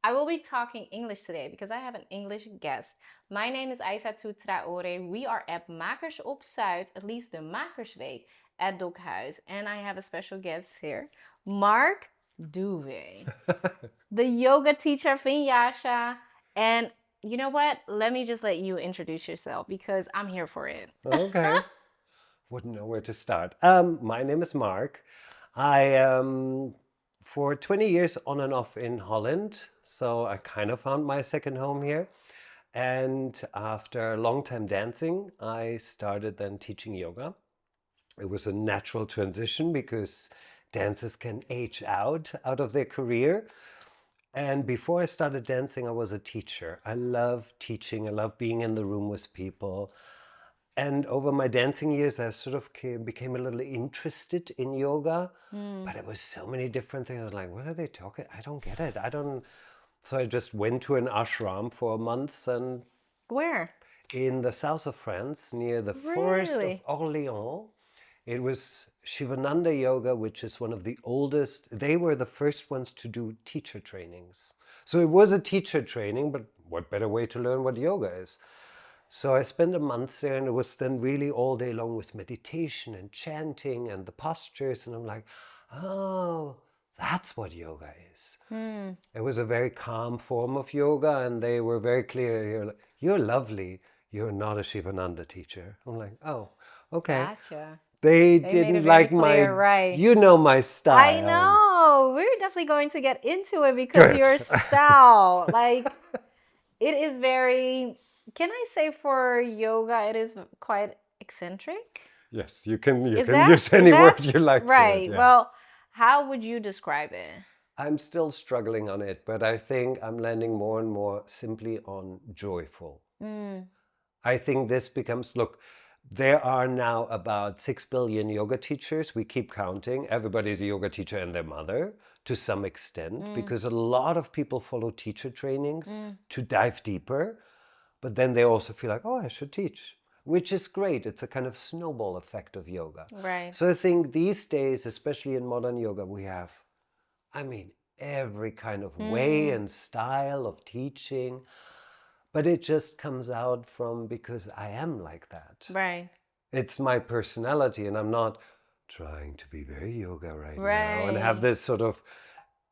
I will be talking English today because I have an English guest. My name is Aïssatou Traoré. We are at Makers op Zuid, at least the Makersweek at Dokhuis. And I have a special guest here, Mark Duve, the yoga teacher Vinyasa. And you know what? Let me just let you introduce yourself because I'm here for it. Okay. Wouldn't know where to start. My name is Mark. I am for 20 years on and off in Holland, so I kind of found my second home here. And after a long time dancing, I started then teaching yoga. It was a natural transition because dancers can age out of their career. And before I started dancing, I was a teacher. I love teaching. I love being in the room with people. And over my dancing years, I sort of became a little interested in yoga, but it was so many different things. I was like, what are they talking? I don't get it. I don't. So I just went to an ashram for months and Where? in the south of France, near the forest of Really? Orléans. It was Shivananda Yoga, which is one of the oldest. They were the first ones to do teacher trainings. So it was a teacher training, but what better way to learn what yoga is? So I spent a month there, and it was then really all day long with meditation and chanting and the postures. And I'm like, oh, that's what yoga is. Hmm. It was a very calm form of yoga, and they were very clear. You're lovely. You're not a Shivananda teacher. I'm like, oh, okay. Gotcha. They They made it didn't very like clear, my, right? you know, my I style. know. We're definitely going to get into it because Good. your style, like, it is very, can I say for yoga, it is quite eccentric? Yes, you Is can that, use is any that word you like for it. right? Yeah. Well, how would you describe it? I'm still struggling on it, but I think I'm landing more and more simply on joyful. Mm, I think this becomes, look, there are now about 6 billion yoga teachers. We keep counting. Everybody's a yoga teacher and their mother to some extent, mm, because a lot of people follow teacher trainings mm, to dive deeper, but then they also feel like, oh, I should teach, which is great. It's a kind of snowball effect of yoga. right. So I think these days, especially in modern yoga, we have, I mean, every kind of way Mm, and style of teaching, but it just comes out from because I am like that. right. It's my personality, and I'm not trying to be very yoga right now and have Right. this sort of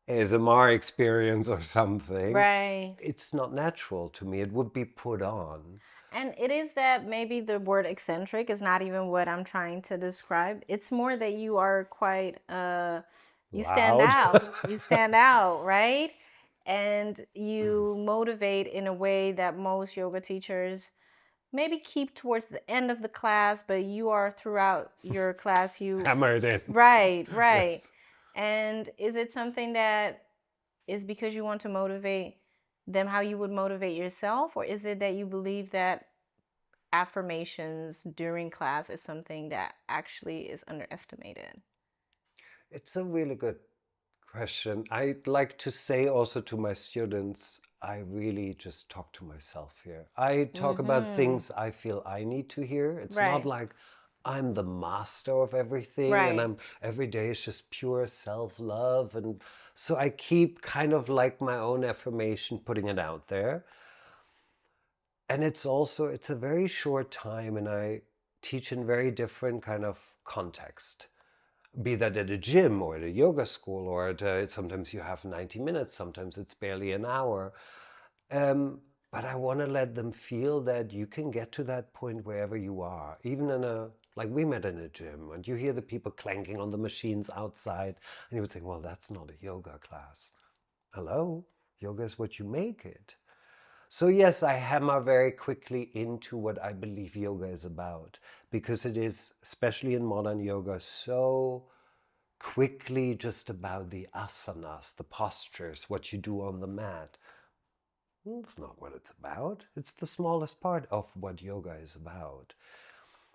ASMR experience or something. Right. It's not natural to me. It would be put on. And it is that maybe the word eccentric is not even what I'm trying to describe. It's more that you are quite you stand Loud. out. You stand out, right? And you motivate in a way that most yoga teachers maybe keep towards the end of the class, but you are throughout your class you Hammer it in. right, right. Yes. And is it something that is because you want to motivate them how you would motivate yourself, or is it that you believe that affirmations during class is something that actually is underestimated? It's a really good question. I'd like to say also to my students, I really just talk to myself here. I talk about Mm-hmm. things I feel I need to hear. It's not Right, like I'm the master of everything and right. I'm every day is just pure self-love. And so I keep kind of like my own affirmation, putting it out there. And it's also, it's a very short time and I teach in very different kind of context, be that at a gym or at a yoga school or sometimes you have 90 minutes, sometimes it's barely an hour. But I want to let them feel that you can get to that point wherever you are, even in a, like we met in a gym and you hear the people clanking on the machines outside and you would think, well, that's not a yoga class. Hello, yoga is what you make it. So yes, I hammer very quickly into what I believe yoga is about, because it is, especially in modern yoga, so quickly just about the asanas, the postures, what you do on the mat. It's not what it's about. It's the smallest part of what yoga is about.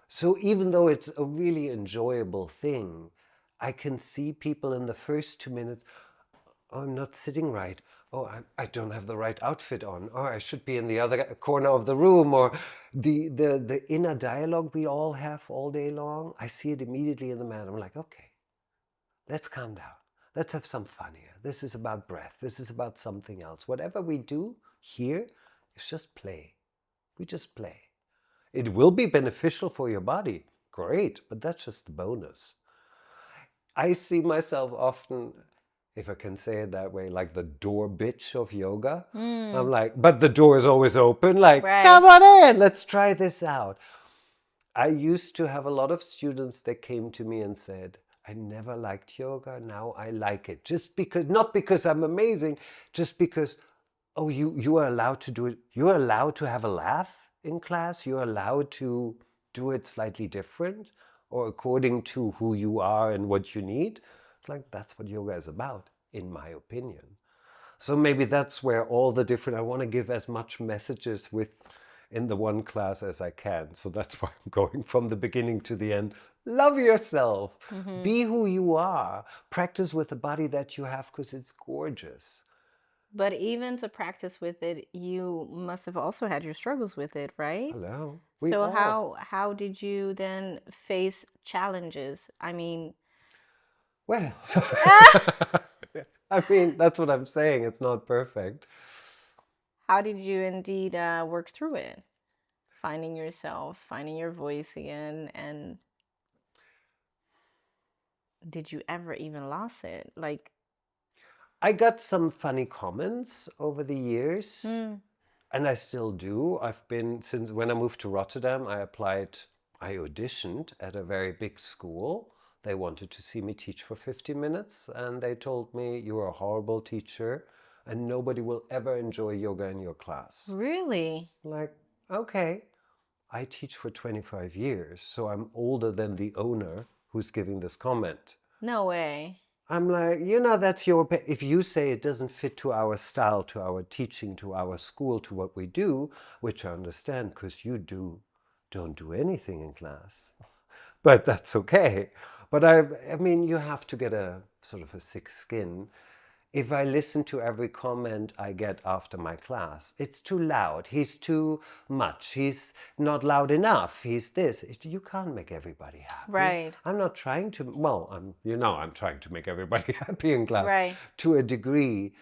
So even though it's a really enjoyable thing, I can see people in the first 2 minutes, oh, I'm not sitting right. Oh, I don't have the right outfit on. Or I should be in the other corner of the room. Or the inner dialogue we all have all day long, I see it immediately in the man. I'm like, okay, let's calm down. Let's have some fun here. This is about breath. This is about something else. Whatever we do here is just play. We just play. It will be beneficial for your body. Great, but that's just the bonus. I see myself often, if I can say it that way, like the door bitch of yoga. I'm like, but the door is always open. Like, Right. come on in, let's try this out. I used to have a lot of students that came to me and said, I never liked yoga, now I like it. Just because, not because I'm amazing, just because, oh, you are allowed to do it. You're allowed to have a laugh in class. You're allowed to do it slightly different or according to who you are and what you need. It's like, that's what yoga is about, in my opinion. So maybe that's where all the different, I want to give as much messages in the one class as I can. So that's why I'm going from the beginning to the end. Love yourself. Be who you are. Practice with the body that you have because it's gorgeous. But even to practice with it, you must have also had your struggles with it, right? Hello. So how did you then face challenges? I mean, Well, I mean, that's what I'm saying. It's not perfect. how did you indeed work through it? Finding yourself, finding your voice again, and did you ever even lose it? Like, I got some funny comments over the years, and I still do. I've been, since when I moved to Rotterdam, I auditioned at a very big school. They wanted to see me teach for 50 minutes, and they told me, you're a horrible teacher, and nobody will ever enjoy yoga in your class. really? Like, okay, I teach for 25 years, so I'm older than the owner who's giving this comment. No way. I'm like, that's if you say it doesn't fit to our style, to our teaching, to our school, to what we do, which I understand because you don't do anything in class, but that's okay. But I mean, you have to get a sort of a thick skin. If I listen to every comment I get after my class, it's too loud, he's too much, he's not loud enough, he's this. You can't make everybody happy. Right. I'm not trying to, well, I'm trying to make everybody happy in class Right. to a degree,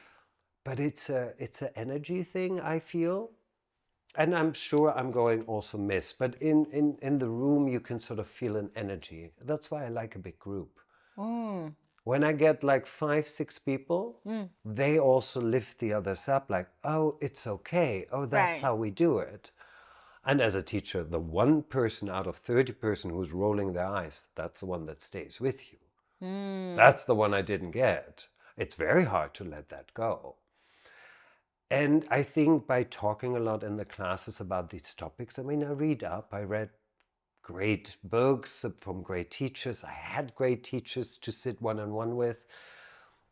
but it's an energy thing, I feel. And I'm sure I'm going also miss, but in the room you can sort of feel an energy. That's why I like a big group. When I get like 5, 6 people, they also lift the others up like, oh, it's okay. Oh, that's Right. how we do it. And as a teacher, the one person out of 30 person who's rolling their eyes, that's the one that stays with you. That's the one I didn't get. It's very hard to let that go. And I think by talking a lot in the classes about these topics, I mean, I read great books from great teachers. I had great teachers to sit one-on-one with.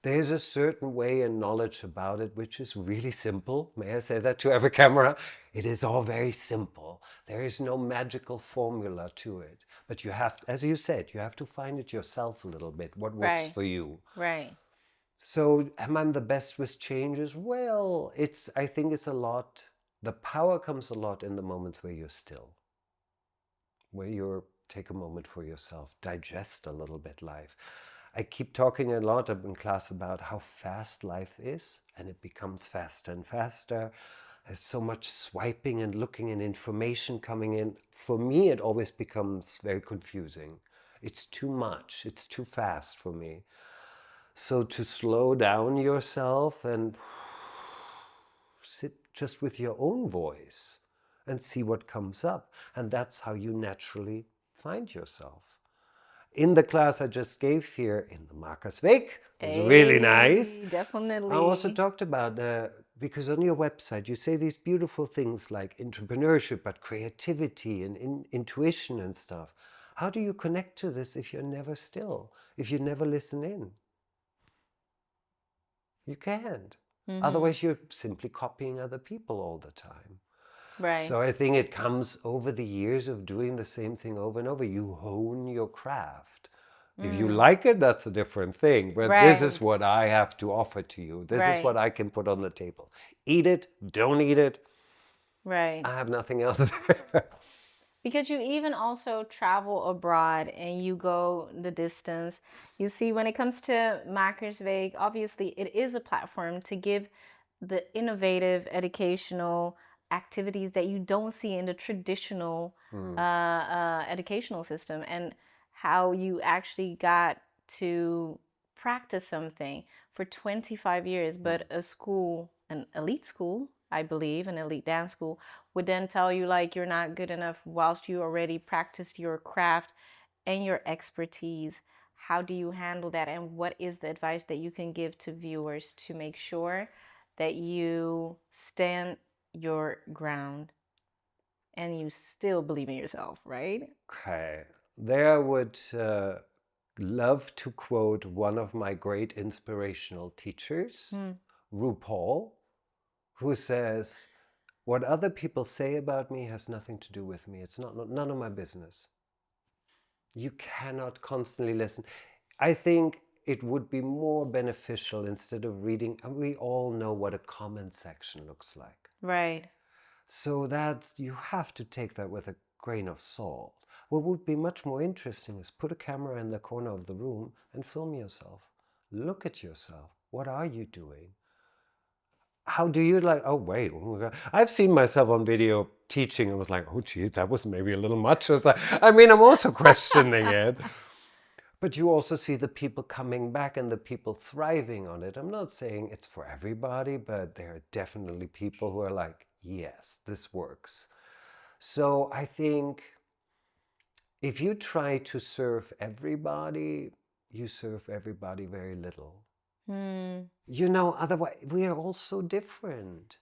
There's a certain way and knowledge about it, which is really simple. May I say that to every camera? It is all very simple. There is no magical formula to it. But you have, as you said, you have to find it yourself a little bit, what works for you. Right. So am I the best with changes? Well, I think it's a lot, the power comes a lot in the moments where you're still, where you take a moment for yourself, digest a little bit life. I keep talking a lot in class about how fast life is, and it becomes faster and faster. There's so much swiping and looking and information coming in. For me, it always becomes very confusing. It's too much. It's too fast for me. So to slow down yourself and sit just with your own voice and see what comes up. And that's how you naturally find yourself. In the class I just gave here in the Makersweek, it was really nice. Definitely. I also talked about, because on your website you say these beautiful things like entrepreneurship, but creativity and intuition and stuff. How do you connect to this if you're never still, if you never listen in? You can't. Otherwise you're simply copying other people all the time. Right. So I think it comes over the years of doing the same thing over and over. You hone your craft. If you like it, that's a different thing. But this is what I have to offer to you. This is what I can put on the table. Eat it, don't eat it. Right. I have nothing else. Because you even also travel abroad and you go the distance. You see, when it comes to Makersweek, obviously it is a platform to give the innovative educational activities that you don't see in the traditional educational system, and how you actually got to practice something for 25 years. But a school, an elite school, I believe, an elite dance school, would then tell you like you're not good enough whilst you already practiced your craft and your expertise. How do you handle that, and what is the advice that you can give to viewers to make sure that you stand your ground and you still believe in yourself, right? Okay. There I would love to quote one of my great inspirational teachers, RuPaul, who says, "What other people say about me has nothing to do with me. It's none of my business." You cannot constantly listen. I think it would be more beneficial instead of reading. And we all know what a comment section looks like. Right. So that's, you have to take that with a grain of salt. What would be much more interesting is put a camera in the corner of the room and film yourself. Look at yourself. What are you doing? How do you like, oh, wait, I've seen myself on video teaching and was like, oh, geez, that was maybe a little much. I mean, I'm also questioning it. But you also see the people coming back and the people thriving on it. I'm not saying it's for everybody, but there are definitely people who are like, yes, this works. So I think if you try to serve everybody, you serve everybody very little. You know, otherwise, we are all so different.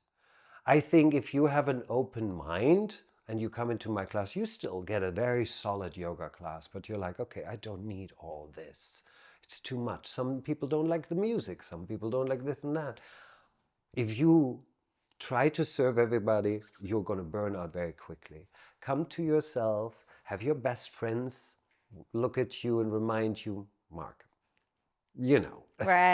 I think if you have an open mind and you come into my class, you still get a very solid yoga class, but you're like, okay, I don't need all this. It's too much. Some people don't like the music. Some people don't like this and that. If you try to serve everybody, you're going to burn out very quickly. Come to yourself, have your best friends look at you and remind you, Mark, you know, Right.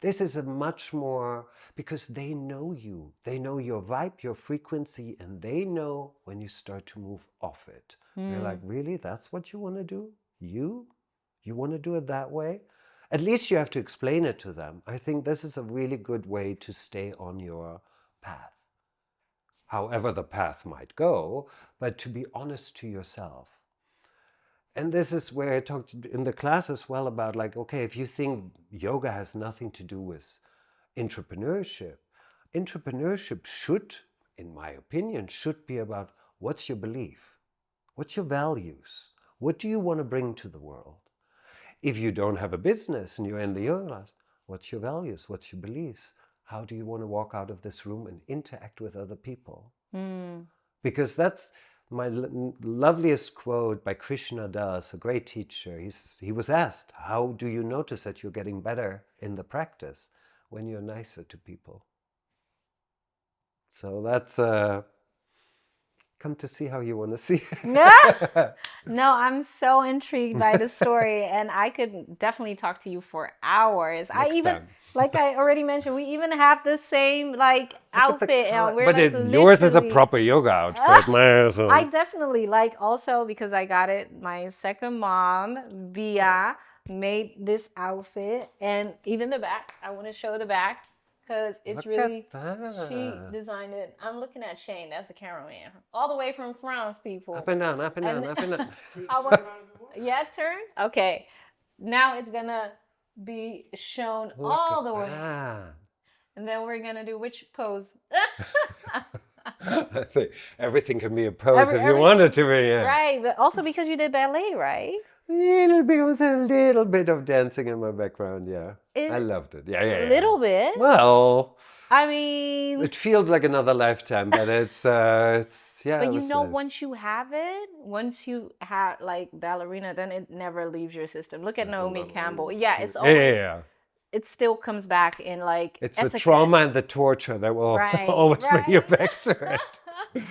this is a much more, because they know you, they know your vibe, your frequency, and they know when you start to move off it. They're like, really, that's what you want to do? You want to do it that way? At least you have to explain it to them. I think this is a really good way to stay on your path, however the path might go, but to be honest to yourself. And this is where I talked in the class as well about, like, okay, if you think yoga has nothing to do with entrepreneurship, entrepreneurship should, in my opinion, should be about what's your belief? What's your values? What do you want to bring to the world? If you don't have a business and you're in the yoga class, what's your values? What's your beliefs? How do you want to walk out of this room and interact with other people? Because that's my loveliest quote by Krishna Das, a great teacher. He was asked, how do you notice that you're getting better in the practice? When you're nicer to people. So that's come to see how you want to see it. No, I'm so intrigued by the story, and I could definitely talk to you for hours. Next time. Like I already mentioned, we even have the same like outfit, and we're but like yours is a literally- proper yoga outfit. I definitely like, also because I got it. My second mom, Bia, made this outfit, and even the back. I want to show the back because it's Look really, at that. she designed it. I'm looking at Shane. That's the cameraman, all the way from France, people. Up and down, up and down, up and down. Yeah, turn. Okay, now it's gonna be shown all the way, and then we're gonna do which pose? I think everything can be a pose if you want it to be. Yeah. Right, but also because you did ballet, right? A little bit of dancing in my background, yeah. I loved it. Yeah. A little bit. Well, I mean, it feels like another lifetime, but it's yeah. but you know, nice. once you have it, once you have like ballerina, then it never leaves your system. Look at Naomi Campbell. Yeah, it's always, it still comes back in like it's etiquette. the trauma and the torture that will always bring you back to it.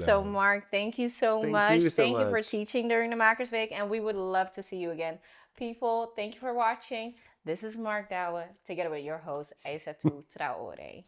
So Mark, thank you so much. Thank you for much. teaching during the Makersweek, and we would love to see you again. People, thank you for watching. This is Mark Douwe, together with your host, Aïssatou Traoré.